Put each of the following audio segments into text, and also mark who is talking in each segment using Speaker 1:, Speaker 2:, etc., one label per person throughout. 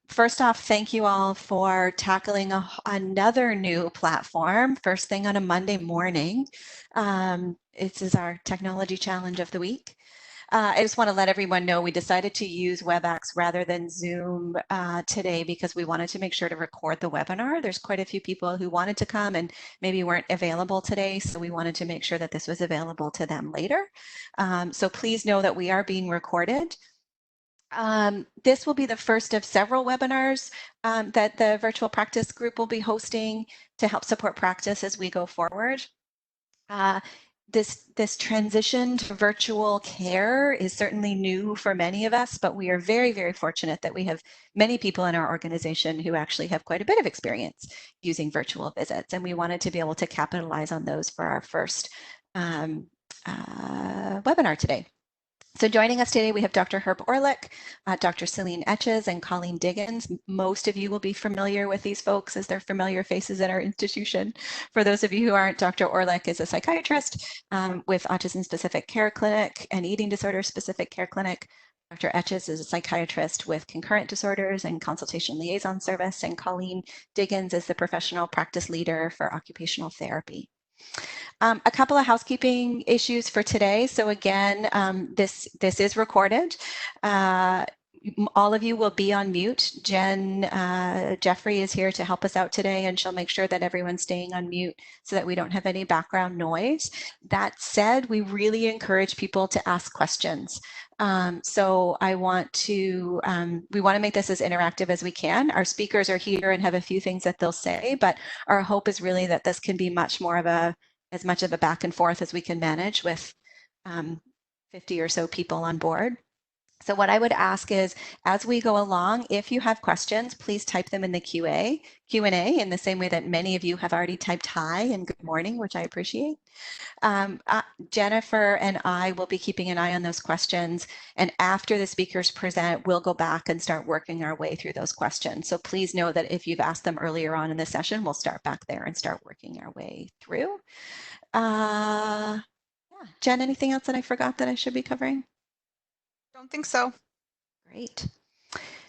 Speaker 1: First off, thank you all for tackling another new platform first thing on a Monday morning. This is our technology challenge of the week. I just want to let everyone know we decided to use WebEx rather than Zoom today because we wanted to make sure to record the webinar. There's quite a few people who wanted to come and maybe weren't available today, so we wanted to make sure that this was available to them later. So please know that we are being recorded. This will be the first of several webinars that the virtual practice group will be hosting to help support practice as we go forward. This transition to virtual care is certainly new for many of us, but we are very, very fortunate that we have many people in our organization who actually have quite a bit of experience using virtual visits, and we wanted to be able to capitalize on those for our first webinar today. So joining us today, we have Dr. Herb Orlick, Dr. Celine Etches, and Colleen Diggins. Most of you will be familiar with these folks as they're familiar faces at our institution. For those of you who aren't, Dr. Orlick is a psychiatrist with Autism Specific Care Clinic and Eating Disorder Specific Care Clinic. Dr. Etches is a psychiatrist with Concurrent Disorders and Consultation Liaison Service, and Colleen Diggins is the professional practice leader for occupational therapy. A couple of housekeeping issues for today. So again, this is recorded. All of you will be on mute. Jen Jeffrey is here to help us out today, and she'll make sure that everyone's staying on mute so that we don't have any background noise. That said, we really encourage people to ask questions. So we want to make this as interactive as we can. Our speakers are here and have a few things that they'll say, but our hope is really that this can be much more of as much of a back and forth as we can manage with 50 or so people on board. So what I would ask is, as we go along, if you have questions, please type them in the Q&A in the same way that many of you have already typed hi and good morning, which I appreciate. Jennifer and I will be keeping an eye on those questions, and after the speakers present, we'll go back and start working our way through those questions. So please know that if you've asked them earlier on in the session, we'll start back there and start working our way through. Yeah. Jen, anything else that I forgot that I should be covering?
Speaker 2: Don't think so.
Speaker 1: Great.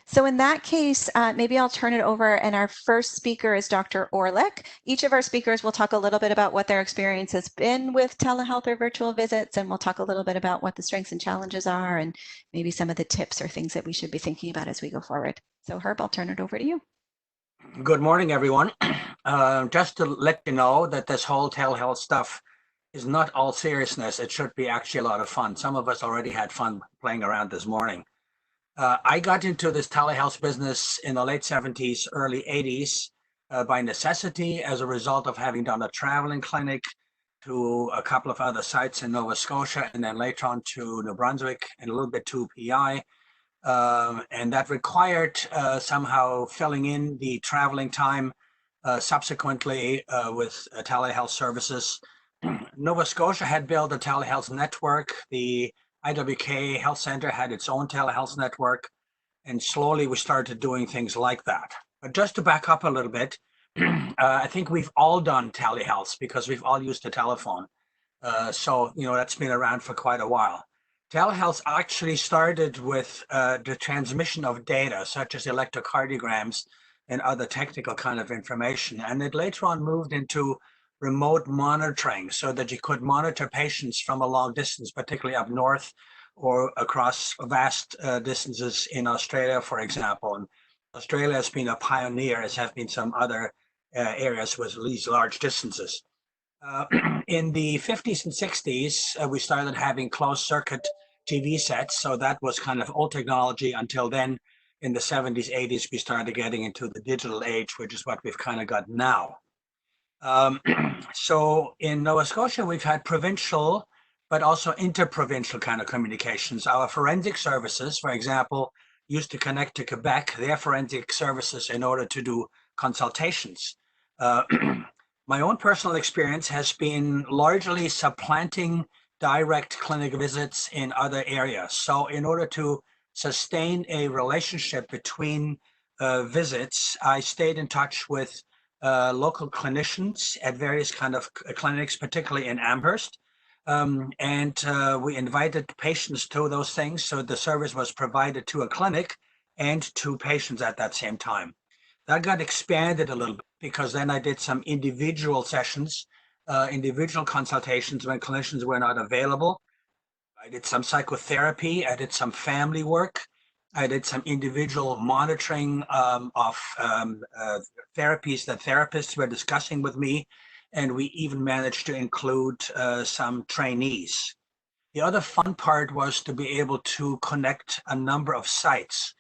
Speaker 1: So in that case, maybe I'll turn it over, and our first speaker is Dr. Orlick. Each of our speakers will talk a little bit about what their experience has been with telehealth or virtual visits, and we'll talk a little bit about what the strengths and challenges are, and maybe some of the tips or things that we should be thinking about as we go forward. So Herb, I'll turn it over to you.
Speaker 3: Good morning, everyone. Just to let you know that this whole telehealth stuff is not all seriousness. It should be actually a lot of fun. Some of us already had fun playing around this morning. I got into this telehealth business in the late 70s, early 80s by necessity as a result of having done a traveling clinic to a couple of other sites in Nova Scotia, and then later on to New Brunswick and a little bit to PI. And that required somehow filling in the traveling time subsequently with telehealth services. Nova Scotia had built a telehealth network. The IWK Health Center had its own telehealth network, and slowly we started doing things like that. But just to back up a little bit, I think we've all done telehealth because we've all used the telephone. So, that's been around for quite a while. Telehealth actually started with the transmission of data, such as electrocardiograms and other technical kind of information. And it later on moved into remote monitoring so that you could monitor patients from a long distance, particularly up north or across vast distances in Australia, for example. And Australia has been a pioneer, as have been some other areas with these large distances. In the 50s and 60s, we started having closed circuit TV sets. So that was kind of old technology until then. In the 70s, 80s, we started getting into the digital age, which is what we've kind of got now. So in Nova Scotia, we've had provincial, but also interprovincial kind of communications. Our forensic services, for example, used to connect to Quebec, their forensic services, in order to do consultations. My own personal experience has been largely supplanting direct clinic visits in other areas. So in order to sustain a relationship between visits, I stayed in touch with local clinicians at various kind of clinics, particularly in Amherst. And we invited patients to those things. So the service was provided to a clinic, and 2 patients at that same time. That got expanded a little bit because then I did some individual sessions, individual consultations when clinicians were not available. I did some psychotherapy. I did some family work. I did some individual monitoring of therapies that therapists were discussing with me. And we even managed to include some trainees. The other fun part was to be able to connect a number of sites.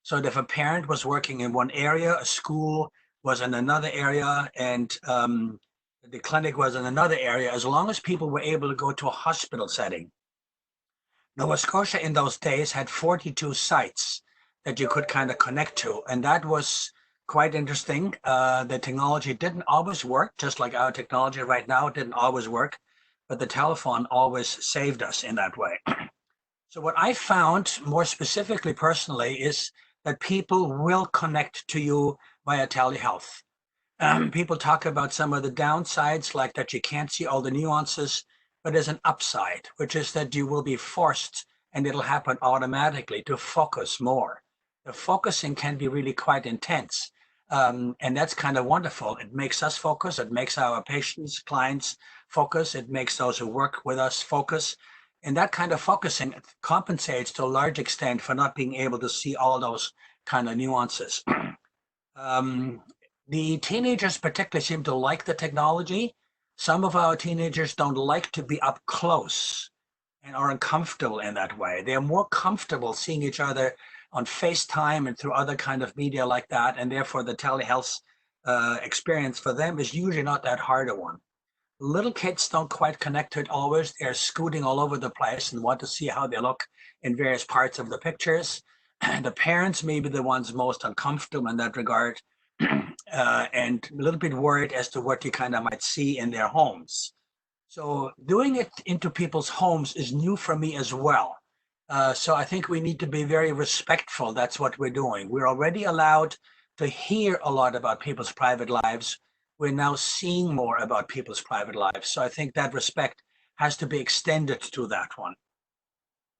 Speaker 3: So if a parent was working in one area, a school was in another area, and the clinic was in another area, as long as people were able to go to a hospital setting. Nova Scotia in those days had 42 sites that you could kind of connect to, and that was quite interesting. The technology didn't always work, just like our technology right now didn't always work, but the telephone always saved us in that way. So what I found more specifically personally is that people will connect to you via telehealth. People talk about some of the downsides, like that you can't see all the nuances, but there's an upside, which is that you will be forced, and it'll happen automatically, to focus more. The focusing can be really quite intense. And that's kind of wonderful. It makes us focus. It makes our patients, clients focus. It makes those who work with us focus. And that kind of focusing compensates to a large extent for not being able to see all those kind of nuances. The teenagers particularly seem to like the technology. Some of our teenagers don't like to be up close and are uncomfortable in that way. They're more comfortable seeing each other on FaceTime and through other kind of media like that, and therefore the telehealth experience for them is usually not that hard a one. Little kids don't quite connect to it always. They're scooting all over the place and want to see how they look in various parts of the pictures. The parents may be the ones most uncomfortable in that regard, and a little bit worried as to what you kind of might see in their homes. So doing it into people's homes is new for me as well. So I think we need to be very respectful. That's what we're doing. We're already allowed to hear a lot about people's private lives. We're now seeing more about people's private lives. So I think that respect has to be extended to that one.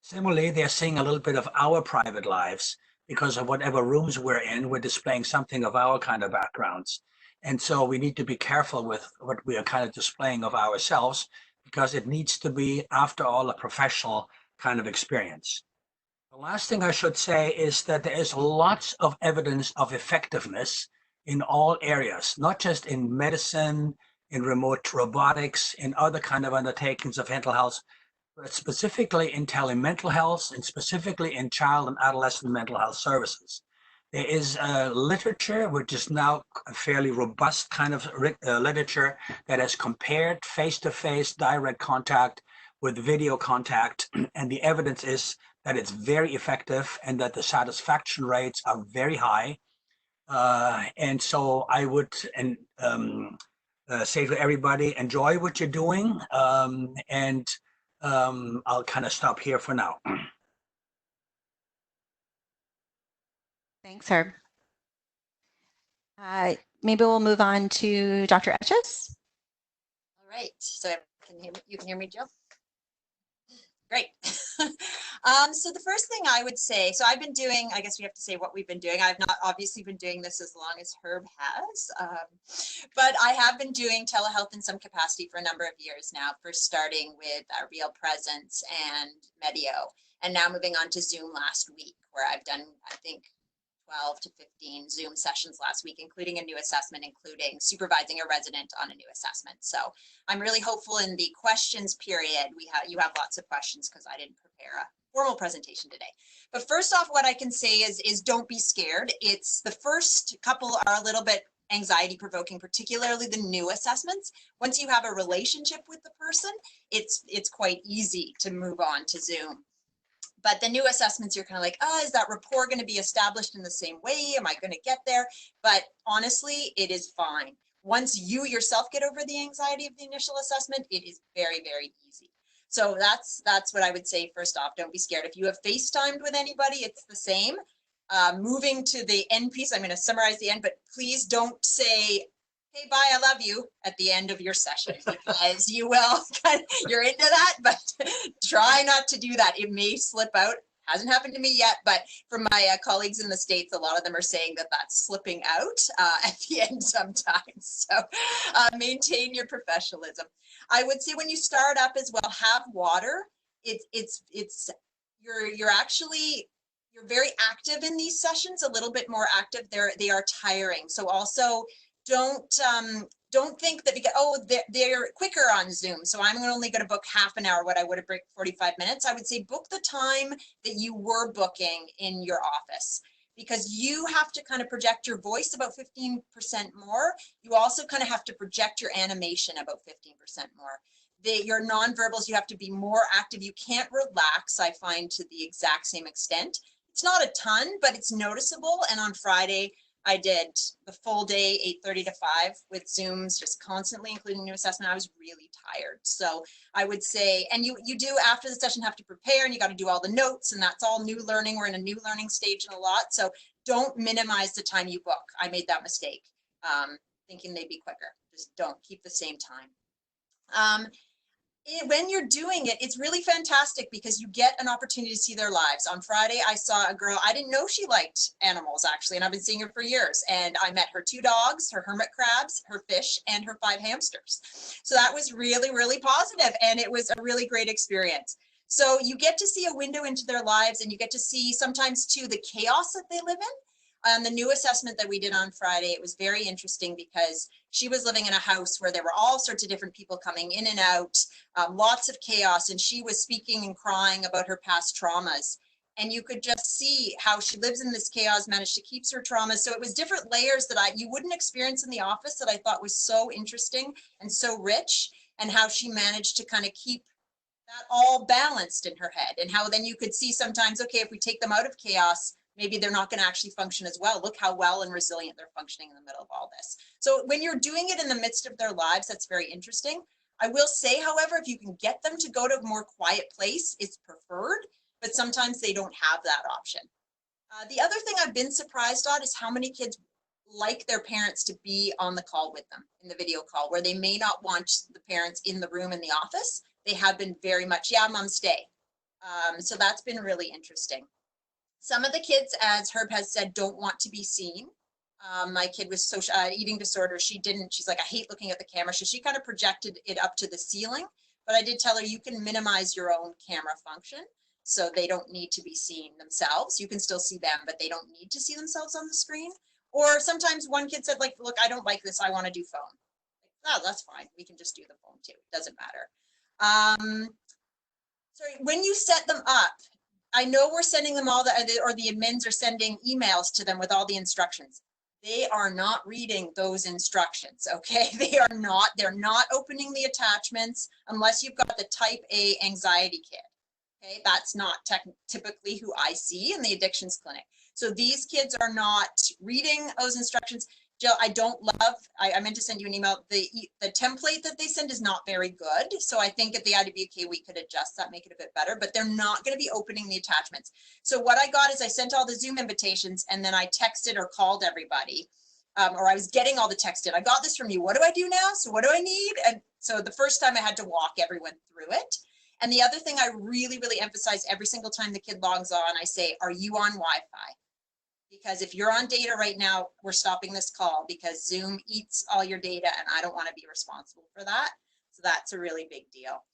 Speaker 3: Similarly, they're seeing a little bit of our private lives because of whatever rooms we're in. We're displaying something of our kind of backgrounds. And so we need to be careful with what we are kind of displaying of ourselves, because it needs to be, after all, a professional kind of experience. The last thing I should say is that there is lots of evidence of effectiveness in all areas, not just in medicine, in remote robotics, in other kind of undertakings of mental health, but specifically in telemental health and specifically in child and adolescent mental health services. There is literature, which is now a fairly robust kind of literature, that has compared face-to-face direct contact with video contact, and the evidence is that it's very effective and that the satisfaction rates are very high. And so I would say to everybody, enjoy what you're doing, and I'll kind of stop here for now.
Speaker 1: Thanks, Herb. Maybe we'll move on to Dr. Etches.
Speaker 4: All right, so you can hear me, Jill? Great. So the first thing I would say, so I've been doing, I guess we have to say what we've been doing. I've not obviously been doing this as long as Herb has, but I have been doing telehealth in some capacity for a number of years now, first starting with Real Presence and Medio, and now moving on to Zoom last week, where I've done, I think, 12 to 15 Zoom sessions last week, including a new assessment, including supervising a resident on a new assessment. So I'm really hopeful in the questions period. You have lots of questions because I didn't prepare a formal presentation today. But first off, what I can say is don't be scared. It's the first couple are a little bit anxiety provoking, particularly the new assessments. Once you have a relationship with the person, it's quite easy to move on to Zoom. But the new assessments, you're kind of like, oh, is that rapport going to be established in the same way? Am I going to get there? But honestly, it is fine. Once you yourself get over the anxiety of the initial assessment, it is very, very easy. So that's what I would say. First off, don't be scared. If you have FaceTimed with anybody, it's the same. Moving to the end piece, I'm going to summarize the end, but please don't say, hey, bye, I love you at the end of your session, because you will, you're into that, but try not to do that. It may slip out, Hasn't happened to me yet, but from my colleagues in the States, a lot of them are saying that that's slipping out at the end sometimes. So maintain your professionalism. I would say when you start up as well, have water. You're very active in these sessions, a little bit more active. They are tiring. So also don't think that they're quicker on Zoom. So I'm only going to book half an hour, what I would have booked 45 minutes. I would say book the time that you were booking in your office, because you have to kind of project your voice about 15% more. You also kind of have to project your animation about 15% more. Your nonverbals, you have to be more active. You can't relax, I find, to the exact same extent. It's not a ton, but it's noticeable. And on Friday, I did the full day, 8:30 to 5 with Zooms, just constantly, including new assessment. I was really tired. So I would say, and you do after the session have to prepare, and you got to do all the notes, and that's all new learning. We're in a new learning stage in a lot. So don't minimize the time you book. I made that mistake, thinking they'd be quicker. Just don't, keep the same time. When you're doing it, it's really fantastic because you get an opportunity to see their lives. On Friday, I saw a girl, I didn't know she liked animals actually, and I've been seeing her for years. And I met her 2 dogs, her hermit crabs, her fish, and her 5 hamsters. So that was really, really positive, and it was a really great experience. So you get to see a window into their lives, and you get to see sometimes too the chaos that they live in. The new assessment that we did on Friday, it was very interesting because she was living in a house where there were all sorts of different people coming in and out, lots of chaos, and she was speaking and crying about her past traumas. And you could just see how she lives in this chaos, managed to keep her traumas. So it was different layers that you wouldn't experience in the office that I thought was so interesting and so rich, and how she managed to kind of keep that all balanced in her head, and how then you could see sometimes, okay, if we take them out of chaos, maybe they're not going to actually function as well. Look how well and resilient they're functioning in the middle of all this. So when you're doing it in the midst of their lives, that's very interesting. I will say, however, if you can get them to go to a more quiet place, it's preferred, but sometimes they don't have that option. The other thing I've been surprised on is how many kids like their parents to be on the call with them, in the video call, where they may not want the parents in the room in the office. They have been very much, yeah, mom, stay. So that's been really interesting. Some of the kids, as Herb has said, don't want to be seen. My kid with social eating disorder, she's like, I hate looking at the camera. So she kind of projected it up to the ceiling, but I did tell her you can minimize your own camera function. So they don't need to be seen themselves. You can still see them, but they don't need to see themselves on the screen. Or sometimes one kid said, like, look, I don't like this. I want to do phone. Oh, that's fine. We can just do the phone too. It doesn't matter. Sorry, when you set them up, I know we're sending them all or the admins are sending emails to them with all the instructions. They are not reading those instructions, okay? They're not opening the attachments unless you've got the type A anxiety kid, okay? That's not typically who I see in the addictions clinic. So these kids are not reading those instructions. Jill, I meant to send you an email. The template that they send is not very good. So I think at the IWK, we could adjust that, make it a bit better, but they're not going to be opening the attachments. So what I got is I sent all the Zoom invitations, and then I texted or called everybody, or I was getting all the texted. I got this from you. What do I do now? So what do I need? And so the first time I had to walk everyone through it. And the other thing I really, really emphasize every single time the kid logs on, I say, are you on Wi-Fi? Because if you're on data right now, we're stopping this call because Zoom eats all your data, and I don't want to be responsible for that. So that's a really big deal.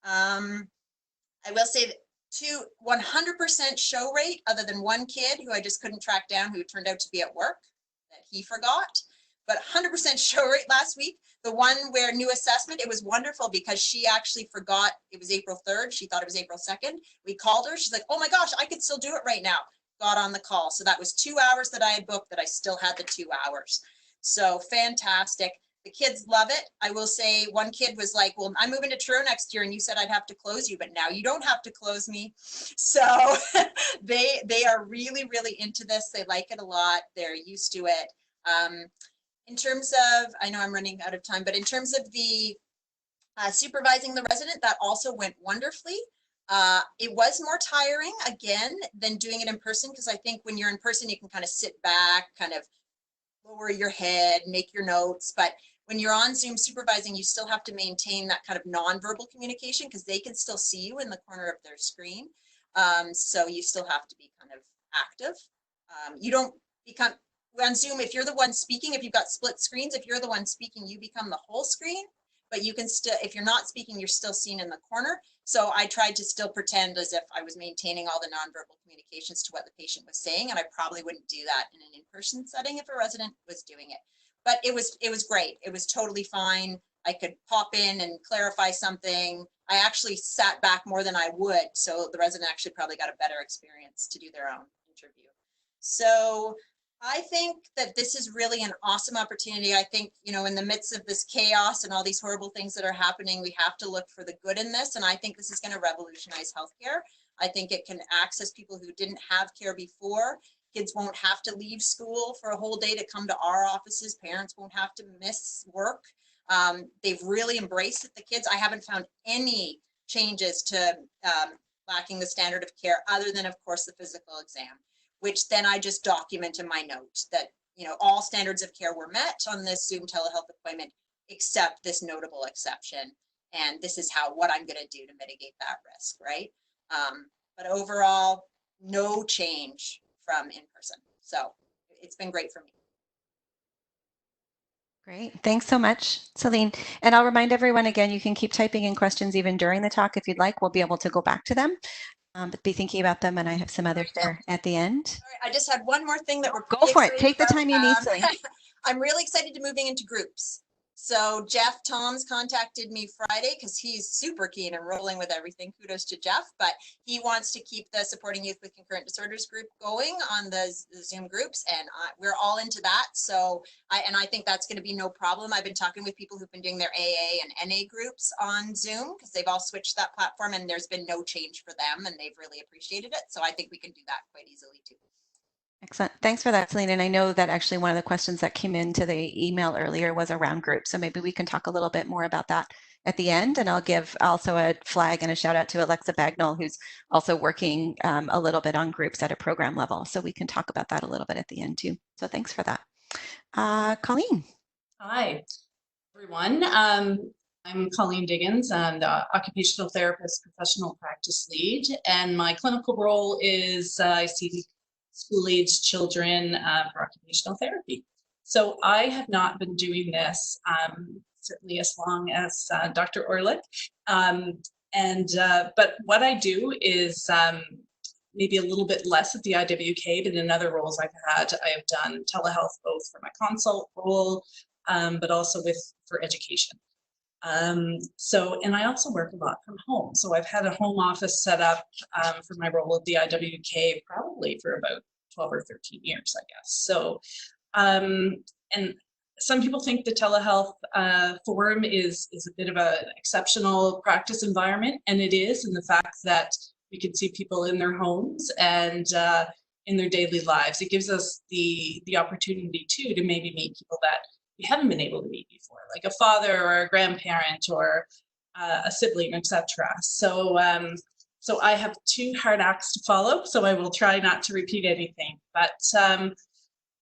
Speaker 4: I will say that 100% show rate, other than one kid who I just couldn't track down, who turned out to be at work, that he forgot, but 100% show rate last week. The one where new assessment, it was wonderful because she actually forgot it was April 3rd. She thought it was April 2nd. We called her. She's like, oh my gosh, I could still do it right now. Got on the call. So that was 2 hours that I had booked, that I still had the 2 hours. So fantastic. The kids love it. I will say one kid was like, well, I'm moving to Truro next year, and you said I'd have to close you, but now you don't have to close me. So they are really, really into this. They like it a lot. They're used to it. In terms of, I know I'm running out of time, but in terms of the supervising the resident, that also went wonderfully. It was more tiring, again, than doing it in person, because I think when you're in person, you can kind of sit back, kind of lower your head, make your notes. But when you're on Zoom supervising, you still have to maintain that kind of nonverbal communication, because they can still see you in the corner of their screen. So you still have to be kind of active. You don't become, on Zoom, if you're the one speaking, if you've got split screens, if you're the one speaking, you become the whole screen, but you can still, if you're not speaking, you're still seen in the corner. So I tried to still pretend as if I was maintaining all the nonverbal communications to what the patient was saying, and I probably wouldn't do that in an in-person setting if a resident was doing it. But it was great. It was totally fine. I could pop in and clarify something. I actually sat back more than I would, so the resident actually probably got a better experience to do their own interview. So I think that this is really an awesome opportunity. I think, you know, in the midst of this chaos and all these horrible things that are happening, we have to look for the good in this. And I think this is going to revolutionize healthcare. I think it can access people who didn't have care before. Kids won't have to leave school for a whole day to come to our offices. Parents won't have to miss work. They've really embraced it, the kids. I haven't found any changes to lacking the standard of care other than, of course, the physical exam, which then I just document in my note that, you know, all standards of care were met on this Zoom telehealth appointment, except this notable exception. And this is what I'm going to do to mitigate that risk, right? But overall, no change from in person. So it's been great for me.
Speaker 1: Great. Thanks so much, Celine. And I'll remind everyone again, you can keep typing in questions even during the talk if you'd like. We'll be able to go back to them, but be thinking about them. And I have some others there at the end.
Speaker 4: Sorry, I just had one more thing that we're
Speaker 1: Go for it. Take the time you need, Celine.
Speaker 4: I'm really excited to moving into groups. So Jeff Toms contacted me Friday because he's super keen and rolling with everything. Kudos to Jeff, but he wants to keep the Supporting Youth with Concurrent Disorders group going on the Zoom groups, and we're all into that. So I think that's going to be no problem. I've been talking with people who've been doing their AA and NA groups on Zoom because they've all switched that platform, and there's been no change for them, and they've really appreciated it. So I think we can do that quite easily too.
Speaker 1: Excellent. Thanks for that, Celine. And I know that actually one of the questions that came into the email earlier was around groups. So maybe we can talk a little bit more about that at the end. And I'll give also a flag and a shout out to Alexa Bagnall, who's also working a little bit on groups at a program level. So we can talk about that a little bit at the end too. So thanks for that. Colleen.
Speaker 5: Hi, everyone. I'm Colleen Diggins. I'm the occupational therapist, professional practice lead, and my clinical role is I see school-aged children for occupational therapy. So I have not been doing this certainly as long as Dr. Orlick. But what I do is maybe a little bit less at the IWK, but in other roles I have done telehealth both for my consult role, but also for education. And I also work a lot from home. So I've had a home office set up for my role at the IWK probably for about 12 or 13 years, I guess. So, and some people think the telehealth forum is a bit of an exceptional practice environment, and it is in the fact that we can see people in their homes and in their daily lives. It gives us the opportunity too to maybe meet people that we haven't been able to meet before, like a father or a grandparent or a sibling, etc. So I have 2 hard acts to follow, so I will try not to repeat anything. But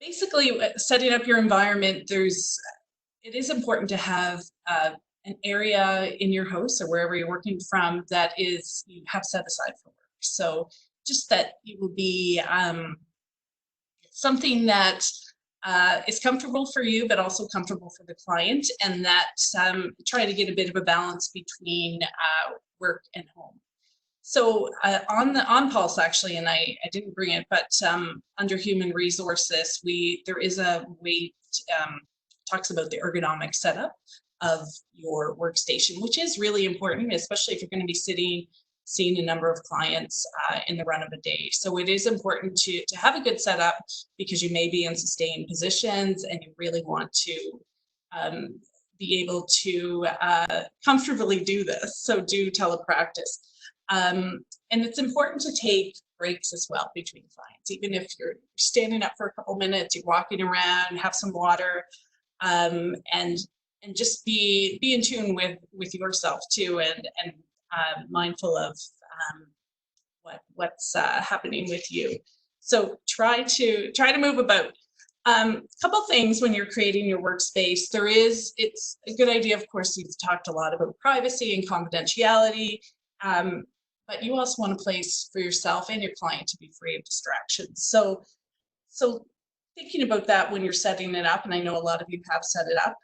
Speaker 5: basically, setting up your environment, it is important to have an area in your house or wherever you're working from that you have set aside for work. So just that it will be something that is comfortable for you, but also comfortable for the client, and that try to get a bit of a balance between work and home. So on Pulse, actually, and I didn't bring it, but under human resources, there is a way talks about the ergonomic setup of your workstation, which is really important, especially if you're going to be seeing a number of clients in the run of a day. So it is important to have a good setup because you may be in sustained positions and you really want to be able to comfortably do this. So do telepractice. And it's important to take breaks as well between clients. Even if you're standing up for a couple minutes, you're walking around, have some water, and just be in tune with yourself too, and mindful of what's happening with you. So try to move about. Couple things when you're creating your workspace. It's a good idea, of course, you've talked a lot about privacy and confidentiality, but but you also want a place for yourself and your client to be free of distractions. So thinking about that when you're setting it up, and I know a lot of you have set it up,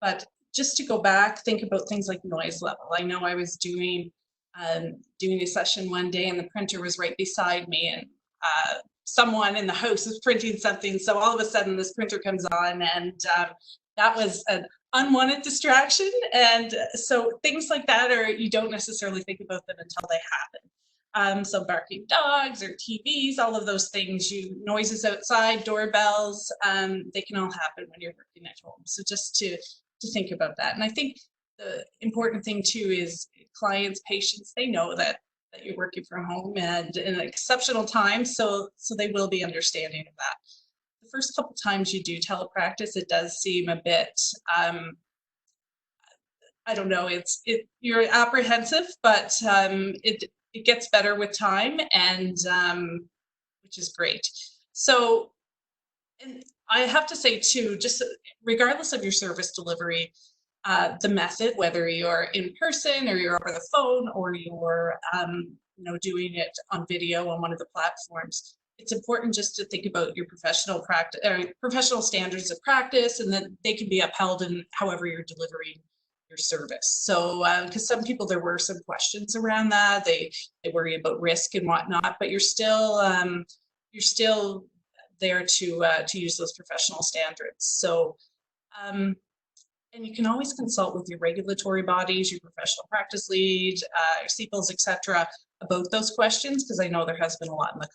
Speaker 5: but just to go back, think about things like noise level. I know I was doing a session one day and the printer was right beside me, and someone in the house was printing something. So all of a sudden this printer comes on, and that was an unwanted distraction. And so things like that, or you don't necessarily think about them until they happen. So barking dogs or TVs, all of those things, noises outside, doorbells, they can all happen when you're working at home. So just to think about that. And I think the important thing too is clients, patients, they know that you're working from home and in an exceptional time, so they will be understanding of that. The first couple times you do telepractice, it does seem a bit, I don't know, you're apprehensive, but it gets better with time, and which is great. So, and I have to say too, just regardless of your service delivery, the method, whether you're in person or you're over the phone or you're doing it on video on one of the platforms, it's important just to think about your professional practice or professional standards of practice, and that they can be upheld in however you're delivering your service. So because some people, there were some questions around that, they worry about risk and whatnot, but you're still there to use those professional standards. So and you can always consult with your regulatory bodies, your professional practice lead, your CPLs, etc., about those questions, because I know there has been a lot in the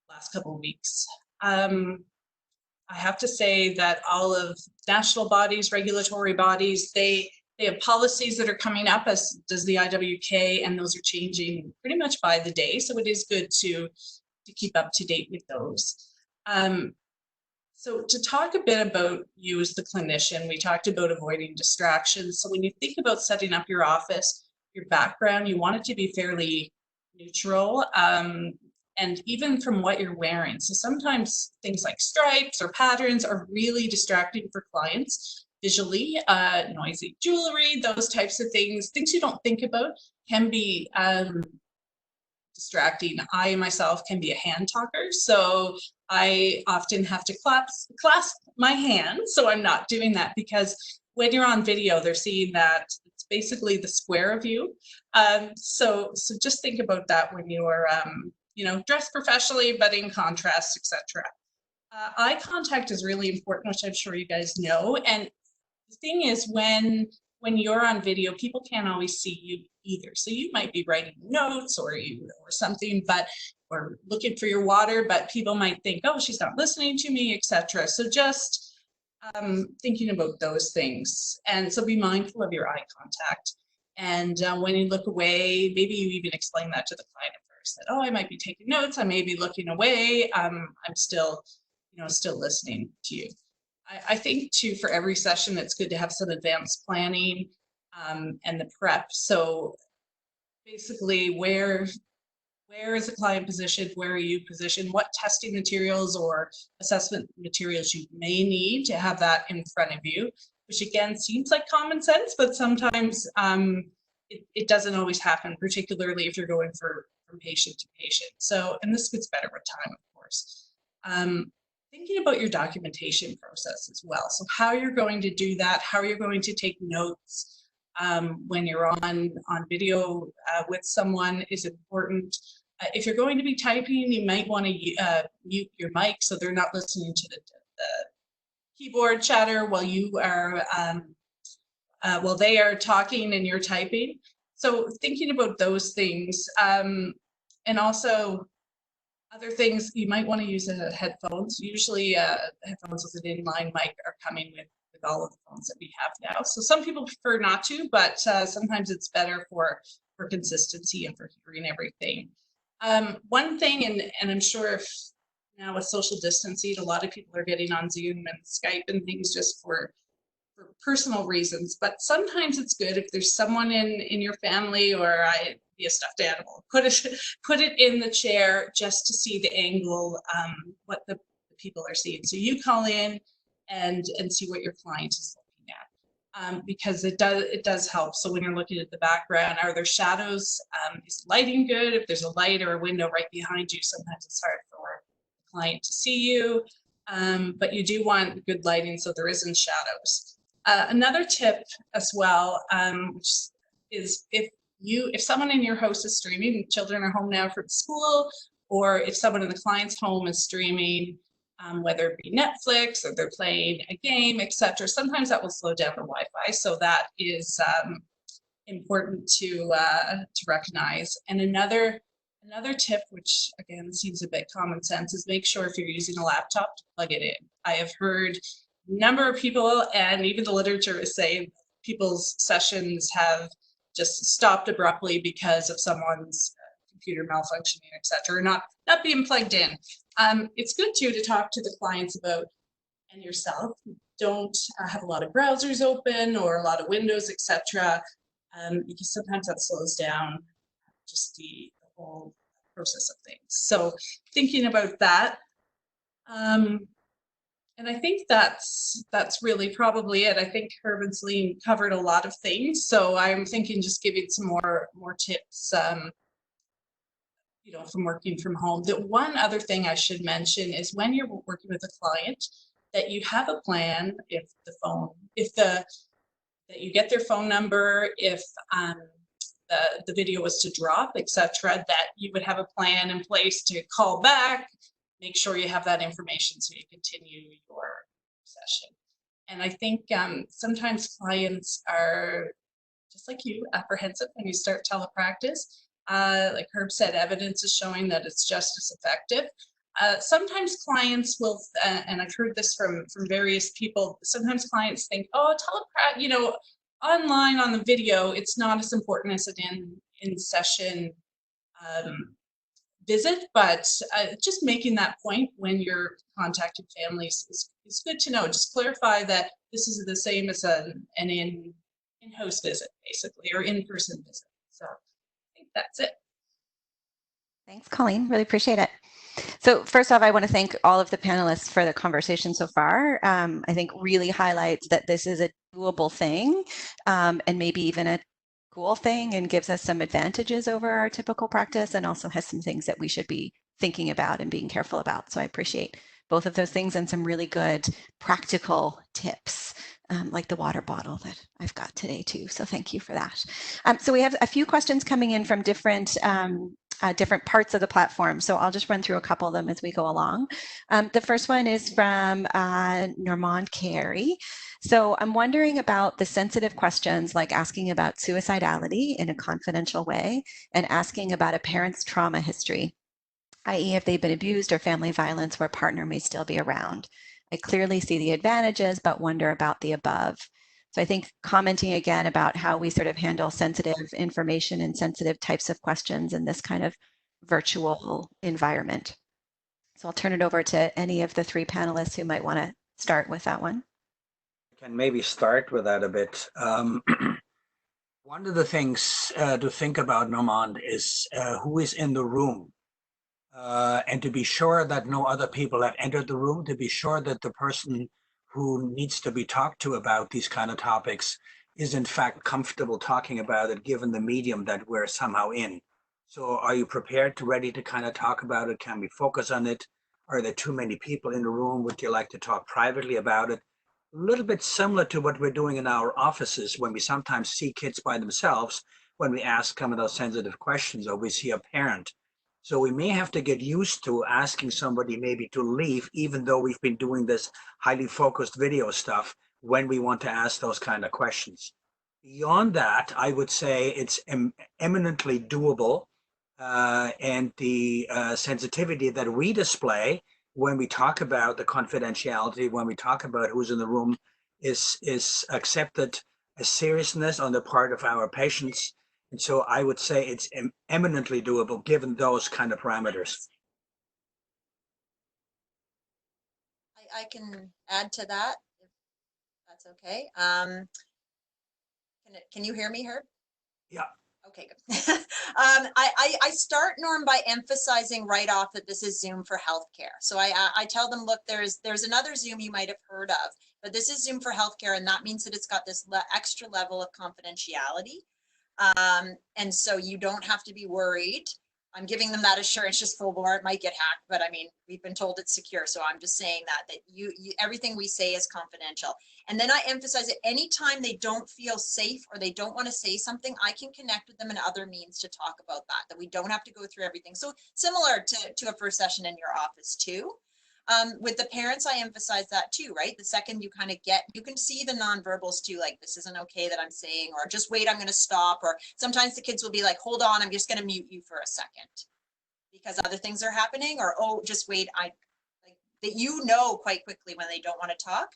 Speaker 5: last couple of weeks. I have to say that all of national bodies, regulatory bodies, they have policies that are coming up, as does the IWK, and those are changing pretty much by the day. So it is good to keep up to date with those. So to talk a bit about you as the clinician, we talked about avoiding distractions. So when you think about setting up your office, your background, you want it to be fairly neutral, and even from what you're wearing. So sometimes things like stripes or patterns are really distracting for clients visually. Noisy jewelry, those types of things you don't think about can be distracting. I myself can be a hand talker, so I often have to clasp my hands, so I'm not doing that, because when you're on video, they're seeing that it's basically the square of you. So just think about that when you're dressed professionally, but in contrast, etc. Eye contact is really important, which I'm sure you guys know. And the thing is, when you're on video, people can't always see you either. So you might be writing notes or something, or looking for your water, but people might think, oh, she's not listening to me, etc. So just thinking about those things. And so be mindful of your eye contact. And when you look away, maybe you even explain that to the client at first, that, oh, I might be taking notes, I may be looking away, I'm still listening to you. I think too, for every session, it's good to have some advanced planning and the prep. So basically, where is the client positioned? Where are you positioned? What testing materials or assessment materials you may need to have that in front of you, which again seems like common sense, but sometimes it doesn't always happen, particularly if you're going from patient to patient. So, and this gets better with time, of course. Thinking about your documentation process as well. So how you're going to do that, how you're going to take notes when you're on video with someone is important. If you're going to be typing, you might want to mute your mic so they're not listening to the keyboard chatter while you are while they are talking and you're typing. So thinking about those things, and also other things, you might want to use headphones. Usually headphones with an inline mic are coming with all of the phones that we have now. So some people prefer not to, but sometimes it's better for consistency and for hearing everything. One thing, and I'm sure if now with social distancing, a lot of people are getting on Zoom and Skype and things just for personal reasons, but sometimes it's good if there's someone in your family, or be a stuffed animal, put it in the chair just to see the angle, what the people are seeing. So you call in and see what your client is looking at. because it does help. So when you're looking at the background, are there shadows? Is lighting good? If there's a light or a window right behind you, sometimes it's hard for the client to see you. But you do want good lighting so there isn't shadows. Another tip as well, which is if someone in your house is streaming, children are home now from school, or if someone in the client's home is streaming, whether it be Netflix or they're playing a game, etc. Sometimes that will slow down the Wi-Fi, so that is important to recognize. And another tip, which again seems a bit common sense, is make sure if you're using a laptop to plug it in. I have heard a number of people, and even the literature is saying people's sessions have just stopped abruptly because of someone's computer malfunctioning, etc., not being plugged in. It's good too to talk to the clients about, and yourself, don't have a lot of browsers open or a lot of windows, etc., because sometimes that slows down just the whole process of things. So thinking about that, and I think that's really probably it. I think Herb and Celine covered a lot of things, so I'm thinking just giving some more tips. From working from home. The one other thing I should mention is when you're working with a client, that you have a plan that you get their phone number, if the video was to drop, etc., that you would have a plan in place to call back, make sure you have that information so you continue your session. And I think sometimes clients are, just like you, apprehensive when you start telepractice. Like Herb said, evidence is showing that it's just as effective. Sometimes clients will, and I've heard this from various people, sometimes clients think, oh, telepractice, online on the video, it's not as important as an in-session visit, but just making that point when you're contacting families is good to know. Just clarify that this is the same as an in-house visit, basically, or in-person visit. So I think that's it.
Speaker 1: Thanks, Colleen. Really appreciate it. So first off, I want to thank all of the panelists for the conversation so far. I think really highlights that this is a doable thing, and maybe even a cool thing, and gives us some advantages over our typical practice, and also has some things that we should be thinking about and being careful about. So I appreciate both of those things and some really good practical tips, like the water bottle that I've got today too. So thank you for that. So we have a few questions coming in from different parts of the platform. So I'll just run through a couple of them as we go along. The first one is from Normand Carey. So I'm wondering about the sensitive questions, like asking about suicidality in a confidential way and asking about a parent's trauma history, i.e. if they've been abused or family violence where a partner may still be around. I clearly see the advantages, but wonder about the above. So I think commenting again about how we sort of handle sensitive information and sensitive types of questions in this kind of virtual environment. So I'll turn it over to any of the three panelists who might want to start with that one.
Speaker 3: I can maybe start with that a bit. One of the things to think about, Normand, is who is in the room. And to be sure that no other people have entered the room, to be sure that the person who needs to be talked to about these kind of topics is in fact comfortable talking about it, given the medium that we're somehow in. So are you prepared to ready to kind of talk about it? Can we focus on it? Are there too many people in the room? Would you like to talk privately about it? A little bit similar to what we're doing in our offices when we sometimes see kids by themselves, when we ask some of those sensitive questions, or we see a parent. So we may have to get used to asking somebody maybe to leave, even though we've been doing this highly focused video stuff, when we want to ask those kind of questions. Beyond that, I would say it's eminently doable. And the sensitivity that we display when we talk about the confidentiality, when we talk about who's in the room, is accepted as seriousness on the part of our patients. And so I would say it's eminently doable given those kind of parameters.
Speaker 4: I can add to that, if that's okay. Can you hear me, Herb?
Speaker 3: Yeah.
Speaker 4: Okay, good. I start, Norm, by emphasizing right off that this is Zoom for healthcare. So I tell them, look, there's another Zoom you might have heard of, but this is Zoom for healthcare, and that means that it's got this extra level of confidentiality. And so you don't have to be worried. I'm giving them that assurance just full bore. It might get hacked, but I mean, we've been told it's secure. So I'm just saying that you everything we say is confidential. And then I emphasize it anytime they don't feel safe or they don't want to say something, I can connect with them in other means to talk about that we don't have to go through everything. So similar to a first session in your office too. With the parents, I emphasize that too, right? The second you kind of you can see the nonverbals too, like this isn't okay that I'm saying, or just wait, I'm going to stop. Or sometimes the kids will be like, hold on, I'm just going to mute you for a second because other things are happening, or, oh, just wait. That you know quite quickly when they don't want to talk.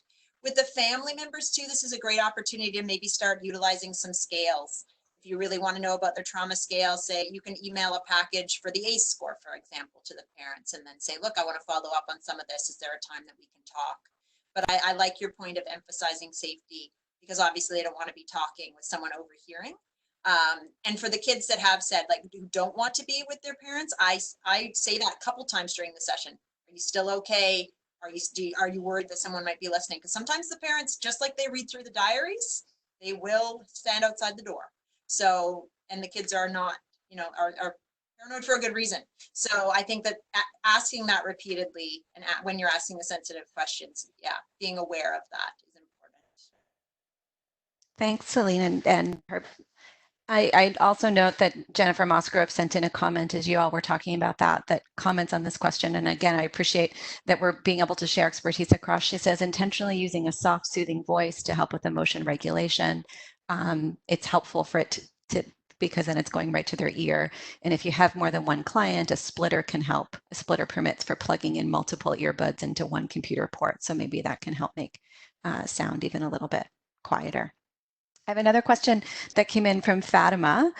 Speaker 4: With the family members too, this is a great opportunity to maybe start utilizing some scales. If you really want to know about their trauma scale, say you can email a package for the ACE score, for example, to the parents and then say, look, I want to follow up on some of this. Is there a time that we can talk? But I like your point of emphasizing safety because obviously they don't want to be talking with someone overhearing. And for the kids that have said, like, who don't want to be with their parents, I say that a couple times during the session. Are you still okay? Are you worried that someone might be listening? Because sometimes the parents, just like they read through the diaries, they will stand outside the door. So, and the kids are not, are paranoid for a good reason. So I think that asking that repeatedly and when you're asking the sensitive questions, yeah, being aware of that is important.
Speaker 1: Thanks, Celine and Herb. I'd also note that Jennifer Mosgrove sent in a comment as you all were talking about that comments on this question. And again, I appreciate that we're being able to share expertise across. She says, intentionally using a soft, soothing voice to help with emotion regulation. It's helpful for it to because then it's going right to their ear. And if you have more than one client, a splitter can help. A splitter permits for plugging in multiple earbuds into one computer port. So maybe that can help make sound even a little bit quieter. I have another question that came in from Fatima.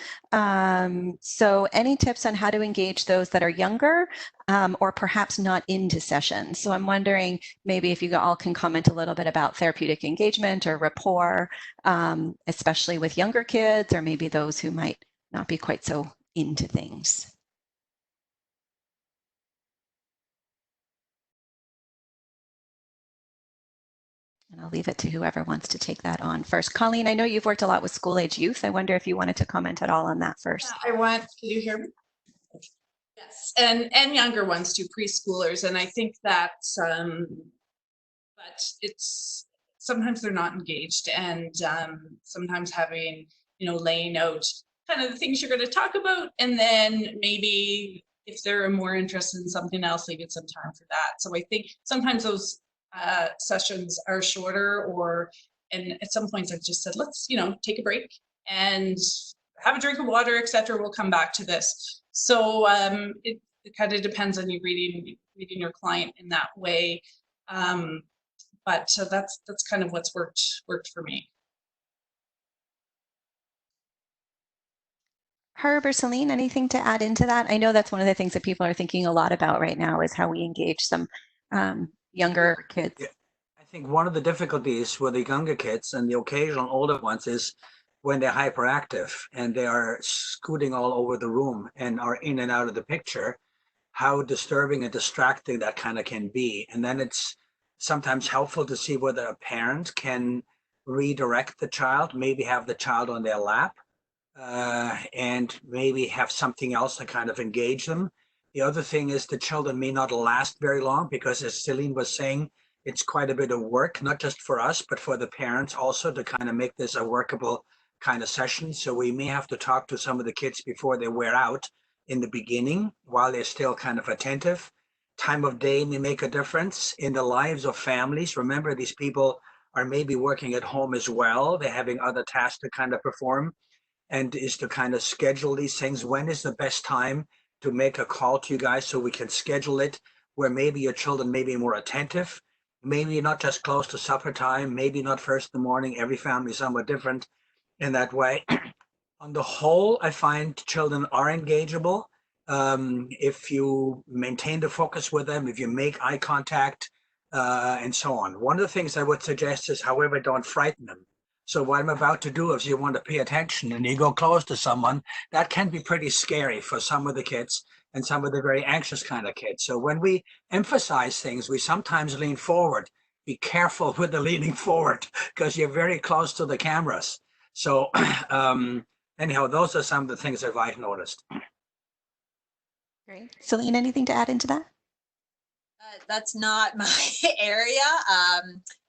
Speaker 1: So any tips on how to engage those that are younger or perhaps not into sessions? So I'm wondering maybe if you all can comment a little bit about therapeutic engagement or rapport, especially with younger kids or maybe those who might not be quite so into things. And I'll leave it to whoever wants to take that on first. Colleen, I know you've worked a lot with school-age youth. I wonder if you wanted to comment at all on that first.
Speaker 5: Can you hear me? Yes, and younger ones too, preschoolers. And I think that, but it's, sometimes they're not engaged and sometimes having, laying out kind of the things you're going to talk about. And then maybe if they're more interested in something else, they get some time for that. So I think sometimes those sessions are shorter and at some points I've just said, let's, take a break and have a drink of water, etc. We'll come back to this. So it kind of depends on you reading your client in that way. But that's kind of what's worked for me.
Speaker 1: Herb or Celine, anything to add into that? I know that's one of the things that people are thinking a lot about right now is how we engage some younger kids.
Speaker 3: Yeah. I think one of the difficulties with the younger kids and the occasional older ones is when they're hyperactive and they are scooting all over the room and are in and out of the picture, how disturbing and distracting that kind of can be. And then it's sometimes helpful to see whether a parent can redirect the child, maybe have the child on their lap, and maybe have something else to kind of engage them. The other thing is the children may not last very long because, as Celine was saying, it's quite a bit of work, not just for us, but for the parents also to kind of make this a workable kind of session. So we may have to talk to some of the kids before they wear out in the beginning while they're still kind of attentive. Time of day may make a difference in the lives of families. Remember, these people are maybe working at home as well. They're having other tasks to kind of perform, and is to kind of schedule these things. When is the best time to make a call to you guys so we can schedule it where maybe your children may be more attentive, maybe not just close to supper time, maybe not first in the morning. Every family is somewhat different in that way. On the whole, I find children are engageable. If you maintain the focus with them, if you make eye contact, and so on. One of the things I would suggest is, however, don't frighten them. So what I'm about to do, if you want to pay attention and you go close to someone, that can be pretty scary for some of the kids and some of the very anxious kind of kids. So when we emphasize things, we sometimes lean forward. Be careful with the leaning forward because you're very close to the cameras. So anyhow, those are some of the things that I've noticed.
Speaker 1: Great. Celine, anything to add into that?
Speaker 4: That's not my area.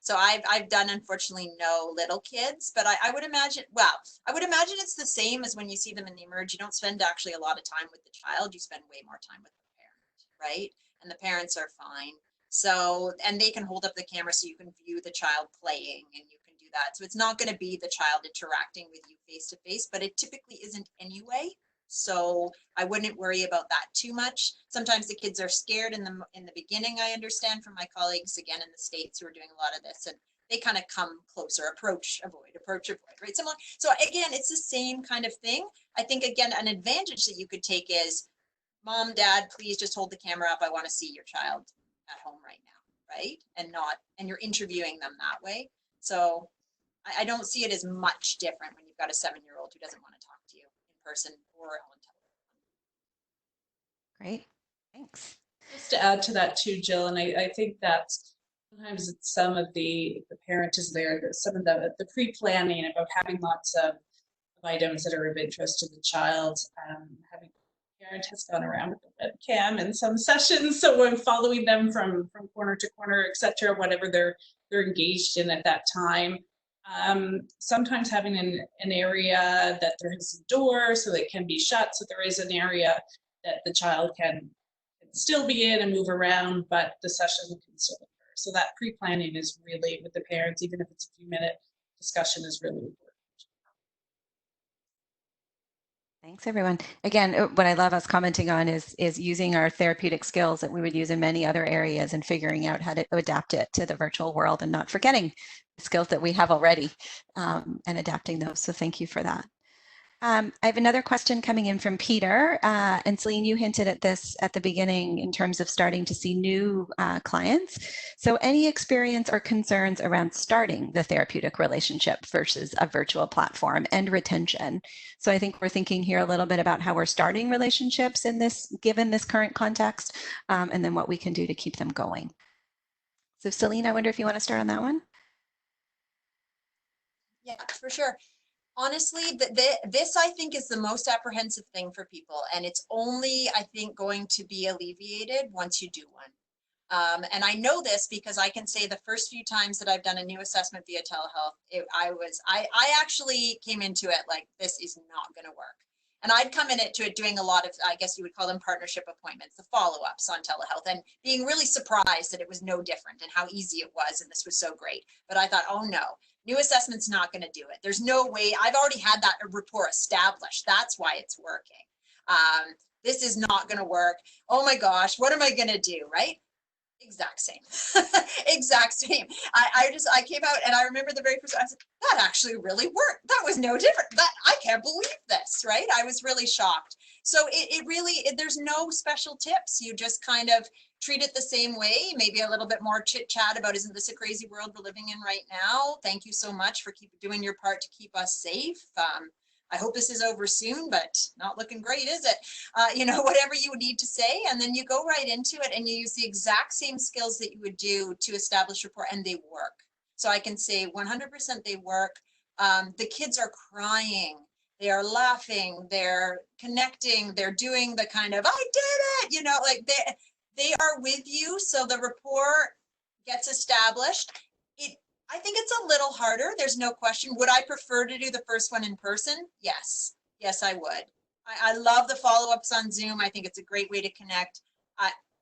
Speaker 4: So I've done, unfortunately, no little kids, but I would imagine, well, I would imagine it's the same as when you see them in the emerge. You don't spend actually a lot of time with the child. You spend way more time with the parent, right? And the parents are fine. So, and they can hold up the camera so you can view the child playing and you can do that. So it's not going to be the child interacting with you face to face, but it typically isn't anyway. So I wouldn't worry about that too much. Sometimes the kids are scared in the beginning. I understand from my colleagues again in the States who are doing a lot of this, and they kind of come closer, approach, avoid, right? Similar. So again, it's the same kind of thing. I think again, an advantage that you could take is, Mom, Dad, please just hold the camera up. I want to see your child at home right now, right? And you're interviewing them that way. So I don't see it as much different when you've got a 7-year-old who doesn't want to talk to you in person or on telephone.
Speaker 1: Great. Thanks.
Speaker 5: Just to add to that too, Jill, and I think that sometimes it's some of the parent is there, some of the pre-planning about having lots of items that are of interest to the child. Having parent has gone around with the webcam in some sessions, so I'm following them from corner to corner, etc., whatever they're engaged in at that time. Sometimes having an area that there is a door so that it can be shut, so there is an area that the child can still be in and move around, but the session can still occur. So that pre-planning is really, with the parents, even if it's a few minute discussion, is really important.
Speaker 1: Thanks, everyone. Again, what I love us commenting on is using our therapeutic skills that we would use in many other areas and figuring out how to adapt it to the virtual world and not forgetting the skills that we have already and adapting those. So thank you for that. I have another question coming in from Peter. And Celine, you hinted at this at the beginning in terms of starting to see new clients. So any experience or concerns around starting the therapeutic relationship versus a virtual platform and retention? So I think we're thinking here a little bit about how we're starting relationships in this, given this current context, and then what we can do to keep them going. So Celine, I wonder if you want to start on that one?
Speaker 4: Yeah, for sure. Honestly, this I think is the most apprehensive thing for people, and it's only, I think, going to be alleviated once you do one. And I know this because I can say the first few times that I've done a new assessment via telehealth, I actually came into it like, this is not going to work. And I'd come in to it doing a lot of, I guess you would call them partnership appointments, the follow-ups on telehealth, and being really surprised that it was no different and how easy it was, and this was so great. But I thought, oh no, new assessment's not going to do it. There's no way. I've already had that rapport established. That's why it's working. This is not going to work. Oh my gosh, what am I going to do, right? Exact same. Exact same. I came out and I remember the very first, I said, that actually really worked. That was no different. I can't believe this, right? I was really shocked. So it really, there's no special tips. You just kind of treat it the same way, maybe a little bit more chit chat about, isn't this a crazy world we're living in right now? Thank you so much for doing your part to keep us safe. I hope this is over soon, but not looking great, is it? Whatever you need to say, and then you go right into it and you use the exact same skills that you would do to establish rapport, and they work. So I can say 100% they work. The kids are crying, they are laughing, they're connecting, they're doing the kind of, I did it, like they are with you. So the rapport gets established. I think it's a little harder. There's no question. Would I prefer to do the first one in person? Yes. Yes, I would. I love the follow-ups on Zoom. I think it's a great way to connect.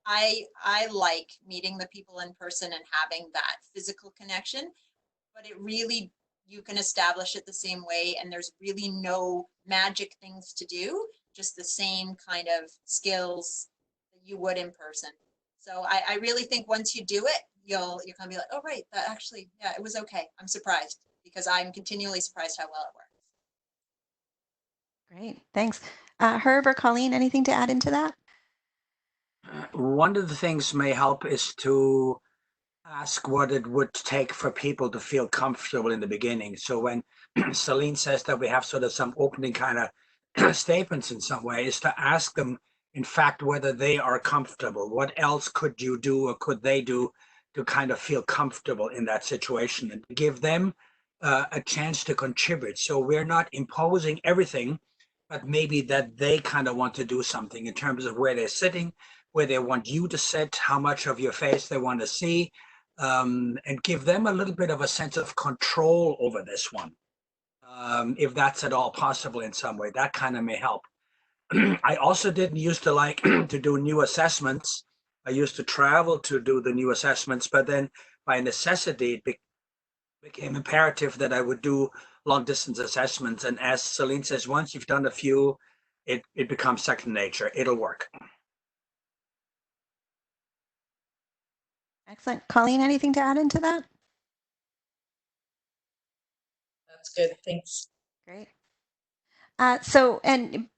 Speaker 4: I like meeting the people in person and having that physical connection, but it really, you can establish it the same way, and there's really no magic things to do, just the same kind of skills that you would in person. So I really think once you do it, you're gonna be like, oh right, that actually, yeah, it was okay. I'm surprised, because I'm continually surprised how well it works.
Speaker 1: Great, thanks. Herb or Colleen, anything to add into that?
Speaker 3: One of the things may help is to ask what it would take for people to feel comfortable in the beginning. So when Celine says that we have sort of some opening kind of statements in some way, is to ask them, in fact, whether they are comfortable. What else could you do or could they do to kind of feel comfortable in that situation, and give them a chance to contribute. So we're not imposing everything, but maybe that they kind of want to do something in terms of where they're sitting, where they want you to sit, how much of your face they want to see, and give them a little bit of a sense of control over this one. If that's at all possible in some way, that kind of may help. I also didn't used to like to do new assessments. I used to travel to do the new assessments, but then by necessity, it became imperative that I would do long distance assessments. And as Celine says, once you've done a few, it becomes second nature. It'll work.
Speaker 1: Excellent. Colleen, anything to add into that?
Speaker 5: That's good. Thanks.
Speaker 1: Great.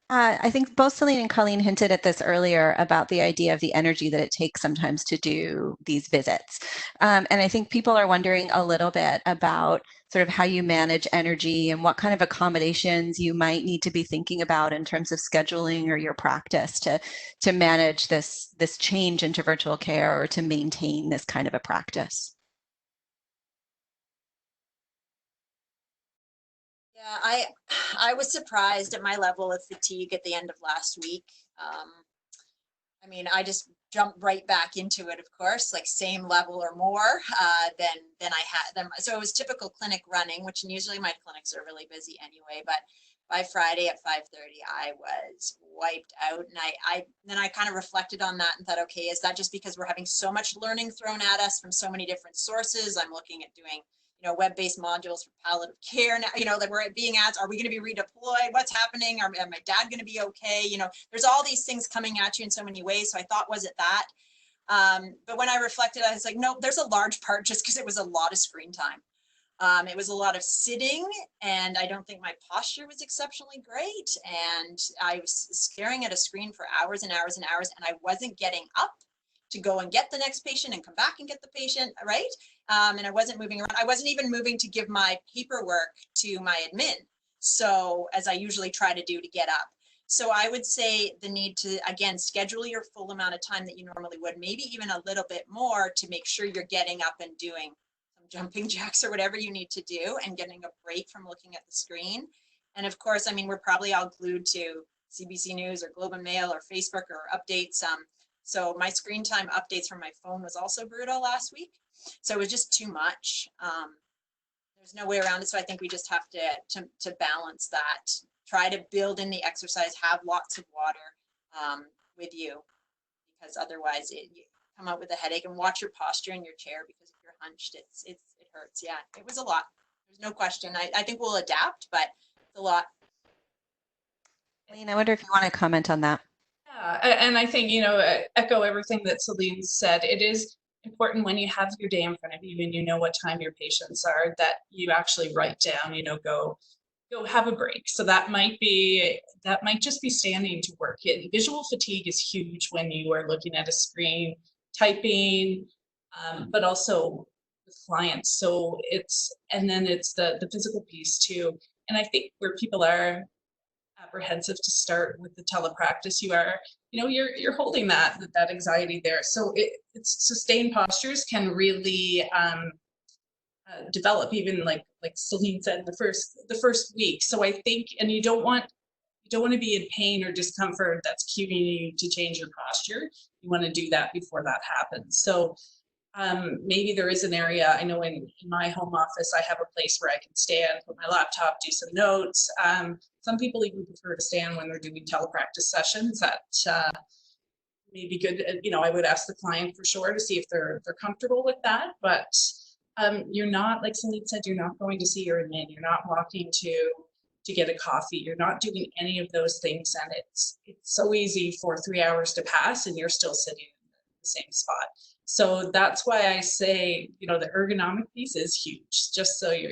Speaker 1: I think both Celine and Colleen hinted at this earlier about the idea of the energy that it takes sometimes to do these visits. And I think people are wondering a little bit about sort of how you manage energy and what kind of accommodations you might need to be thinking about in terms of scheduling or your practice to manage this change into virtual care or to maintain this kind of a practice.
Speaker 4: Yeah, I was surprised at my level of fatigue at the end of last week. I mean, I just jumped right back into it, of course, like same level or more than I had them. So it was typical clinic running, which usually my clinics are really busy anyway. But by Friday at 5:30, I was wiped out, and then I kind of reflected on that and thought, okay, is that just because we're having so much learning thrown at us from so many different sources? I'm looking at doing web-based modules for palliative care now, that we're being asked, are we going to be redeployed? What's happening? Am my dad going to be okay? There's all these things coming at you in so many ways. So I thought, was it that? But when I reflected, I was like, no, there's a large part just because it was a lot of screen time. It was a lot of sitting, and I don't think my posture was exceptionally great. And I was staring at a screen for hours and hours and hours, and I wasn't getting up to go and get the next patient and come back and get the patient, right? And I wasn't moving around. I wasn't even moving to give my paperwork to my admin. So as I usually try to do to get up. So I would say the need to, again, schedule your full amount of time that you normally would, maybe even a little bit more to make sure you're getting up and doing some jumping jacks or whatever you need to do and getting a break from looking at the screen. And of course, I mean, we're probably all glued to CBC News or Globe and Mail or Facebook or updates. So my screen time updates from my phone was also brutal last week. So it was just too much. There's no way around it. So I think we just have to balance that. Try to build in the exercise, have lots of water with you, because otherwise you come out with a headache. And watch your posture in your chair, because if you're hunched, it hurts. Yeah, it was a lot. There's no question. I think we'll adapt, but it's a lot.
Speaker 1: Colleen, I wonder if you want to comment on that.
Speaker 5: Yeah, and I think, echo everything that Celine said. It is important when you have your day in front of you and you know what time your patients are, that you actually write down, go have a break. So that might just be standing to work. Visual fatigue is huge when you are looking at a screen, typing, but also with clients. So and then it's the physical piece too. And I think where people are apprehensive to start with the telepractice, you're holding that anxiety there. So it's sustained postures can really develop, even like Celine said, the first week. So I think, and you don't want to be in pain or discomfort that's cueing you to change your posture. You want to do that before that happens. So maybe there is an area, I know in my home office, I have a place where I can stand, put my laptop, do some notes. Some people even prefer to stand when they're doing telepractice sessions. That may be good. I would ask the client for sure to see if they're comfortable with that. But you're not, like Celine said, you're not going to see your admin. You're not walking to get a coffee. You're not doing any of those things. And it's so easy for 3 hours to pass and you're still sitting in the same spot. So that's why I say, the ergonomic piece is huge, just so your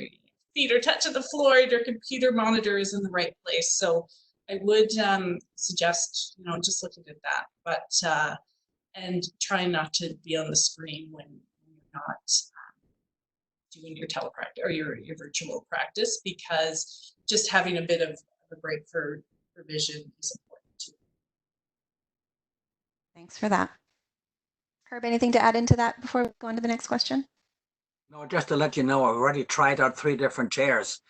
Speaker 5: feet are touching the floor, your computer monitor is in the right place. So I would suggest, just looking at that, but and try not to be on the screen when you're not doing your telepractice or your virtual practice, because just having a bit of a break for vision is important too.
Speaker 1: Thanks for that. Herb, anything to add into that before we go on to the next question?
Speaker 3: No, just to let you know, I've already tried out 3 different chairs.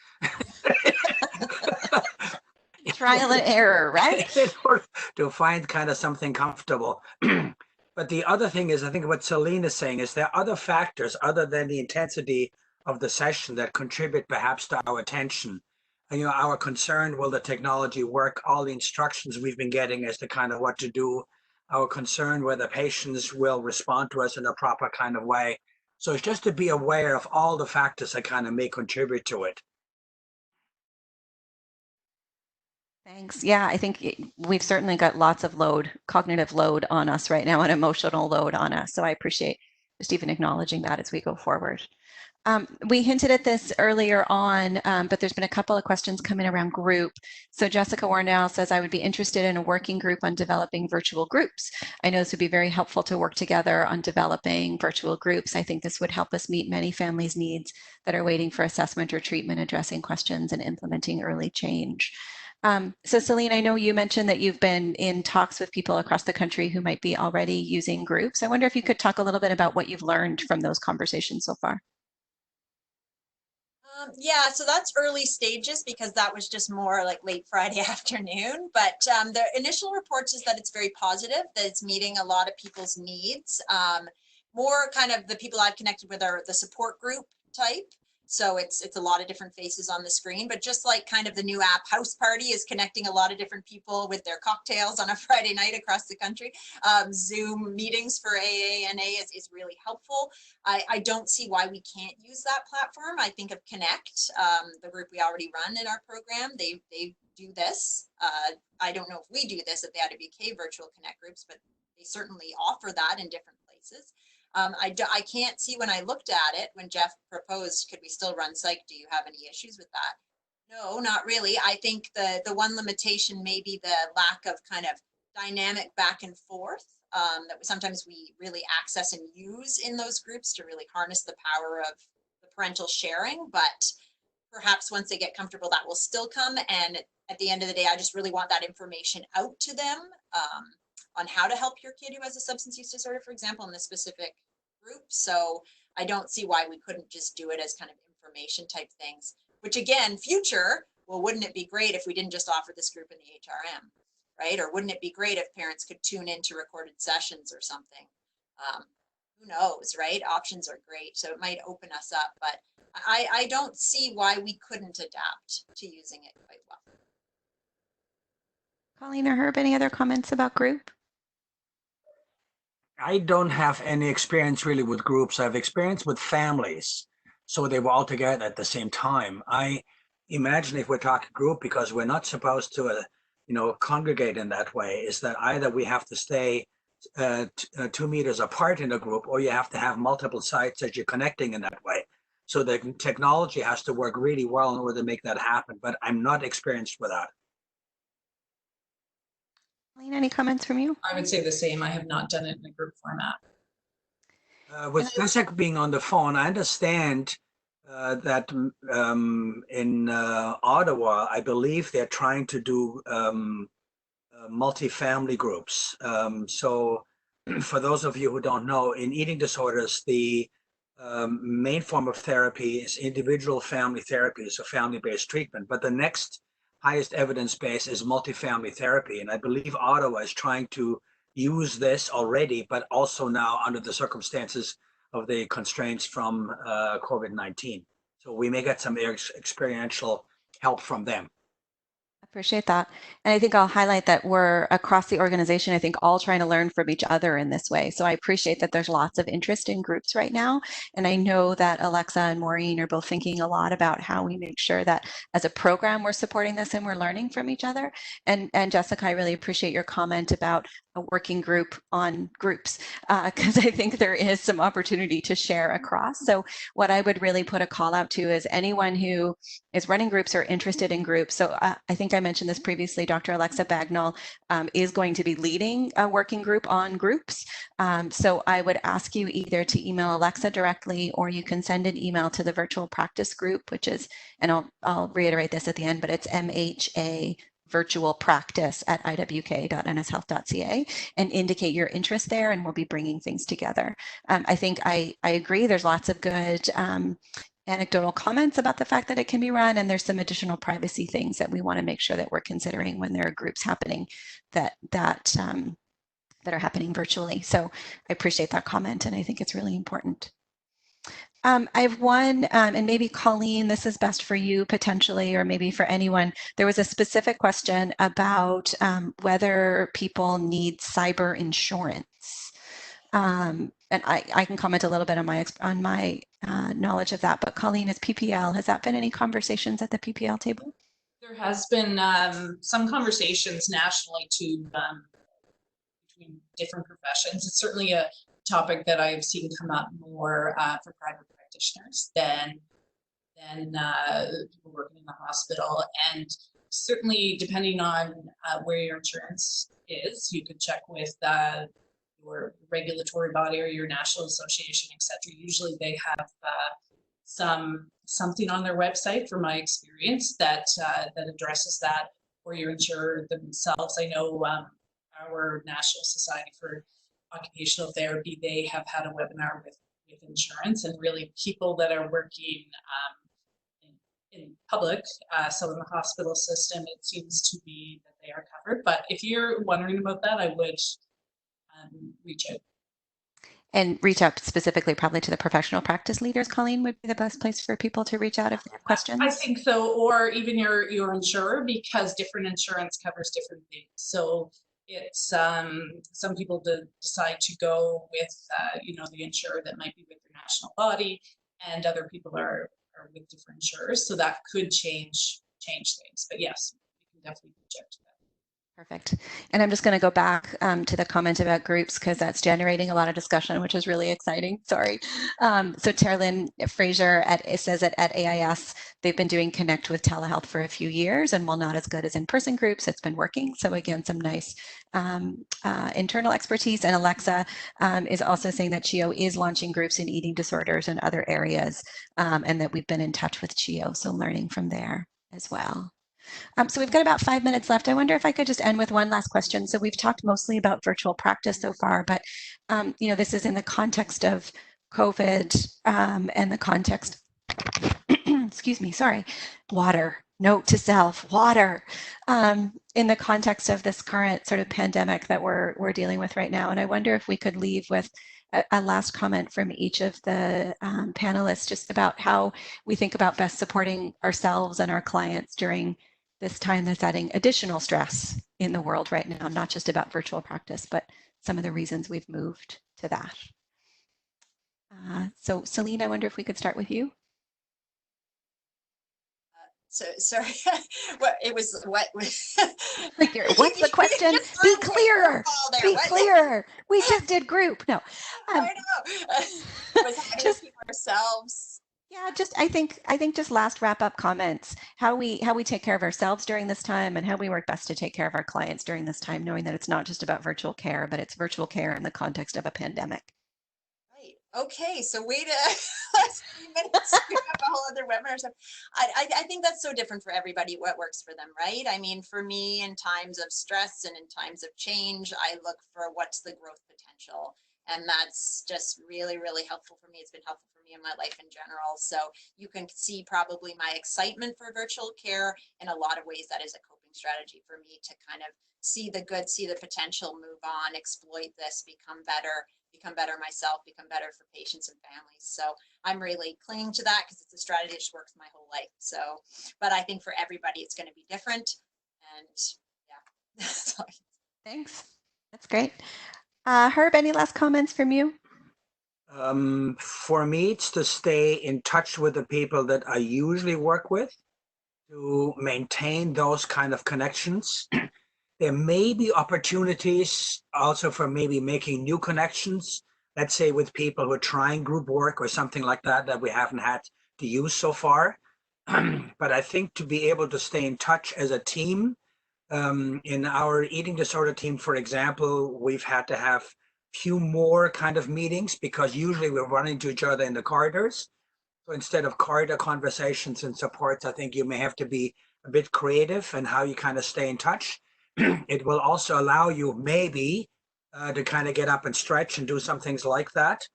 Speaker 1: Trial and error, right?
Speaker 3: In order to find kind of something comfortable. But the other thing is, I think what Celine is saying is there are other factors other than the intensity of the session that contribute perhaps to our attention. And, you know, our concern, will the technology work? All the instructions we've been getting as to kind of what to do. Our concern whether patients will respond to us in a proper kind of way. So it's just to be aware of all the factors that kind of may contribute to it.
Speaker 1: Thanks. Yeah, I think we've certainly got lots of load, cognitive load on us right now and emotional load on us. So I appreciate just even acknowledging that as we go forward. We hinted at this earlier on, but there's been a couple of questions coming around group. So Jessica Warnell says, I would be interested in a working group on developing virtual groups. I know this would be very helpful to work together on developing virtual groups. I think this would help us meet many families' needs that are waiting for assessment or treatment, addressing questions and implementing early change. So Celine, I know you mentioned that you've been in talks with people across the country who might be already using groups. I wonder if you could talk a little bit about what you've learned from those conversations so far.
Speaker 4: Yeah, so that's early stages because that was just more like late Friday afternoon. But the initial reports is that it's very positive, that it's meeting a lot of people's needs. More kind of the people I've connected with are the support group type. So it's a lot of different faces on the screen, but just like kind of the new app House Party is connecting a lot of different people with their cocktails on a Friday night across the country. Zoom meetings for AANA is really helpful. I don't see why we can't use that platform. I think of Connect, the group we already run in our program. They do this. I don't know if we do this at the IWK virtual Connect groups, but they certainly offer that in different places. I can't see when I looked at it, when Jeff proposed, could we still run psych? Do you have any issues with that? No, not really. I think the one limitation may be the lack of kind of dynamic back and forth that sometimes we really access and use in those groups to really harness the power of the parental sharing. But perhaps once they get comfortable, that will still come. And at the end of the day, I just really want that information out to them on how to help your kid who has a substance use disorder, for example, in this specific group. So I don't see why we couldn't just do it as kind of information type things, which again, future, well, wouldn't it be great if we didn't just offer this group in the HRM, right? Or wouldn't it be great if parents could tune into recorded sessions or something? Who knows, right? Options are great. So it might open us up, but I don't see why we couldn't adapt to using it quite well.
Speaker 1: Colleen or Herb, any other comments about group?
Speaker 3: I don't have any experience really with groups. I've experience with families. So they were all together at the same time. I imagine if we're talking group, because we're not supposed to, congregate in that way, is that either we have to stay 2 meters apart in a group, or you have to have multiple sites that you're connecting in that way. So the technology has to work really well in order to make that happen. But I'm not experienced with that.
Speaker 1: Colleen, any comments from you?
Speaker 5: I would say the same. I have not done it in a group format.
Speaker 3: With Jessica being on the phone, I understand that in Ottawa, I believe they're trying to do multifamily groups. So for those of you who don't know, in eating disorders, the main form of therapy is individual family therapy, so family-based treatment. But the next highest evidence base is multifamily therapy. And I believe Ottawa is trying to use this already, but also now under the circumstances of the constraints from COVID-19. So we may get some experiential help from them.
Speaker 1: Appreciate that. And I think I'll highlight that we're across the organization, I think, all trying to learn from each other in this way. So I appreciate that there's lots of interest in groups right now. And I know that Alexa and Maureen are both thinking a lot about how we make sure that as a program, we're supporting this and we're learning from each other. And Jessica, I really appreciate your comment about a working group on groups, because I think there is some opportunity to share across. So what I would really put a call out to is anyone who is running groups or interested in groups. So I think think I mentioned this previously, Dr. Alexa Bagnall is going to be leading a working group on groups. So I would ask you either to email Alexa directly, or you can send an email to the virtual practice group, which is, and I'll reiterate this at the end, but it's MHA virtual practice at iwk.nshealth.ca, and indicate your interest there, and we'll be bringing things together. I think I agree. There's lots of good anecdotal comments about the fact that it can be run, and there's some additional privacy things that we want to make sure that we're considering when there are groups happening that are happening virtually. So I appreciate that comment, and I think it's really important. I have one, and maybe Colleen, this is best for you potentially, or maybe for anyone. There was a specific question about whether people need cyber insurance. And I can comment a little bit on my knowledge of that. But Colleen, is PPL, has that been any conversations at the PPL table?
Speaker 5: There has been some conversations nationally to between different professions. It's certainly a topic that I've seen come up more for private practitioners than people working in the hospital. And certainly, depending on where your insurance is, you could check with your regulatory body or your national association, etc. Usually, they have something on their website, from my experience, that addresses that, or your insurer themselves. I know our National Society for Occupational Therapy, they have had a webinar with insurance, and really people that are working in public, so in the hospital system, it seems to be that they are covered. But if you're wondering about that, I would reach out.
Speaker 1: And reach out specifically probably to the professional practice leaders, Colleen, would be the best place for people to reach out if they have questions?
Speaker 5: I think so, or even your insurer, because different insurance covers different things. So it's some people decide to go with the insurer that might be with their national body, and other people are with different insurers. So that could change things. But yes, you can definitely reach out to that.
Speaker 1: Perfect. And I'm just going to go back to the comment about groups, because that's generating a lot of discussion, which is really exciting. Sorry. So Terlyn Fraser says that at AIS, they've been doing Connect with Telehealth for a few years, and while not as good as in-person groups, it's been working. So again, some nice internal expertise. And Alexa is also saying that CHEO is launching groups in eating disorders and other areas, and that we've been in touch with CHEO, so learning from there as well. So we've got about 5 minutes left. I wonder if I could just end with one last question. So we've talked mostly about virtual practice so far, but this is in the context of COVID and the context, excuse me, sorry, water, note to self, water, in the context of this current sort of pandemic that we're dealing with right now. And I wonder if we could leave with a last comment from each of the panelists just about how we think about best supporting ourselves and our clients during this time that's adding additional stress in the world right now, not just about virtual practice, but some of the reasons we've moved to that. So Celine, I wonder if we could start with you.
Speaker 4: So sorry, what it was? What?
Speaker 1: What's the question? Be clearer. Be clearer. We just did group. No,
Speaker 4: I know. Was how do we keep ourselves?
Speaker 1: Yeah, I think just last wrap up comments. How we take care of ourselves during this time, and how we work best to take care of our clients during this time, knowing that it's not just about virtual care, but it's virtual care in the context of a pandemic.
Speaker 4: Right. Okay. So wait last few minutes. We have a whole other webinar stuff. I think that's so different for everybody. What works for them, right? I mean, for me, in times of stress and in times of change, I look for what's the growth potential. And that's just really, really helpful for me. It's been helpful for me in my life in general. So you can see probably my excitement for virtual care. In a lot of ways, that is a coping strategy for me to kind of see the good, see the potential, move on, exploit this, become better myself, become better for patients and families. So I'm really clinging to that because it's a strategy that just works my whole life. So, but I think for everybody, it's going to be different. And yeah.
Speaker 1: Thanks. That's great. Herb, any last comments from you?
Speaker 3: For me, it's to stay in touch with the people that I usually work with, to maintain those kind of connections. There may be opportunities also for maybe making new connections, let's say with people who are trying group work or something like that, that we haven't had to use so far. But I think to be able to stay in touch as a team, in our eating disorder team, for example, we've had to have few more kind of meetings because usually we're running to each other in the corridors. So instead of corridor conversations and supports, I think you may have to be a bit creative in how you kind of stay in touch. It will also allow you maybe to kind of get up and stretch and do some things like that.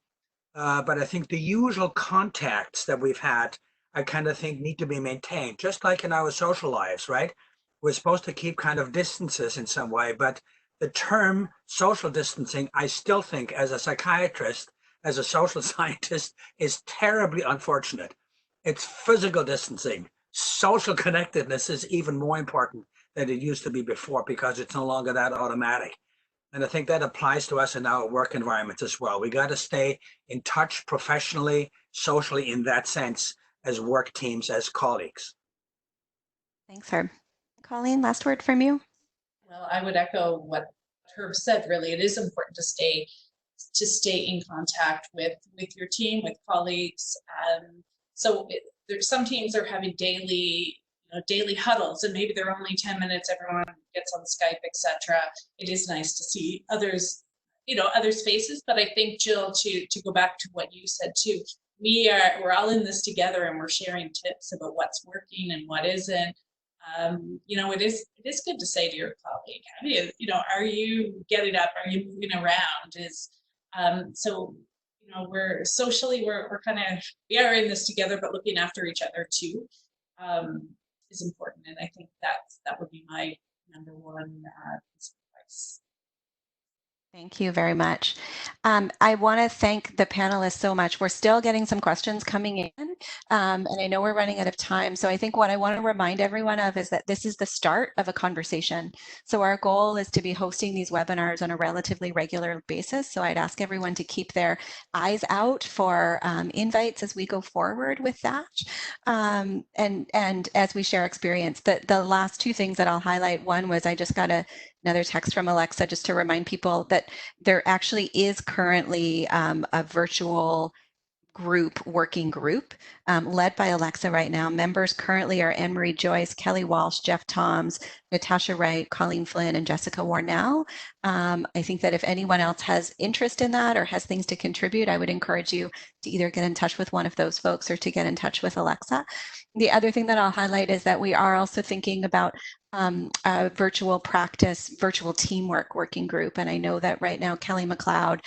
Speaker 3: But I think the usual contacts that we've had, I kind of think need to be maintained, just like in our social lives, right? We're supposed to keep kind of distances in some way, but the term social distancing, I still think as a psychiatrist, as a social scientist, is terribly unfortunate. It's physical distancing. Social connectedness is even more important than it used to be before because it's no longer that automatic. And I think that applies to us in our work environments as well. We got to stay in touch professionally, socially in that sense, as work teams, as colleagues.
Speaker 1: Thanks, Herb. Colleen, last word from you.
Speaker 5: Well, I would echo what Herb said. Really, it is important to stay in contact with your team, with colleagues. There's some teams are having daily huddles, and maybe they're only 10 minutes. Everyone gets on Skype, etc. It is nice to see others faces. But I think, Jill, to go back to what you said too, we're all in this together, and we're sharing tips about what's working and what isn't. It is good to say to your colleague, are you getting up? Are you moving around? We're socially, we are in this together, but looking after each other too is important. And I think that would be my number one piece of advice.
Speaker 1: Thank you very much. I want to thank the panelists so much. We're still getting some questions coming in, and I know we're running out of time. So I think what I want to remind everyone of is that this is the start of a conversation. So our goal is to be hosting these webinars on a relatively regular basis. So I'd ask everyone to keep their eyes out for invites as we go forward with that. And as we share experience, the last two things that I'll highlight, one was I just got another text from Alexa just to remind people that there actually is currently a virtual working group led by Alexa right now. Members currently are Anne-Marie Joyce, Kelly Walsh, Jeff Toms, Natasha Wright, Colleen Flynn, and Jessica Warnell. I think that if anyone else has interest in that or has things to contribute, I would encourage you to either get in touch with one of those folks or to get in touch with Alexa. The other thing that I'll highlight is that we are also thinking about a virtual teamwork working group. And I know that right now Kelly McLeod,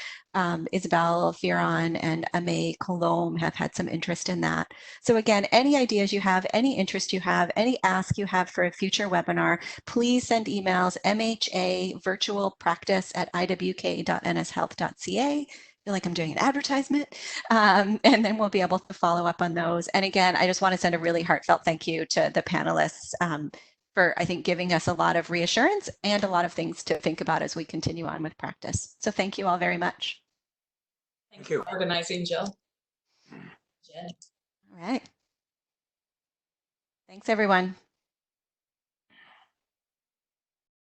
Speaker 1: Isabel Firon, and Ame Colombe have had some interest in that. So again, any ideas you have, any interest you have, any ask you have for a future webinar, please send emails mhavirtualpractice@iwk.nshealth.ca. I feel like I'm doing an advertisement, and then we'll be able to follow up on those. And again, I just want to send a really heartfelt thank you to the panelists for, I think, giving us a lot of reassurance and a lot of things to think about as we continue on with practice. So thank you all very much.
Speaker 5: Thank you for organizing, Jill. Jen.
Speaker 1: All right. Thanks, everyone.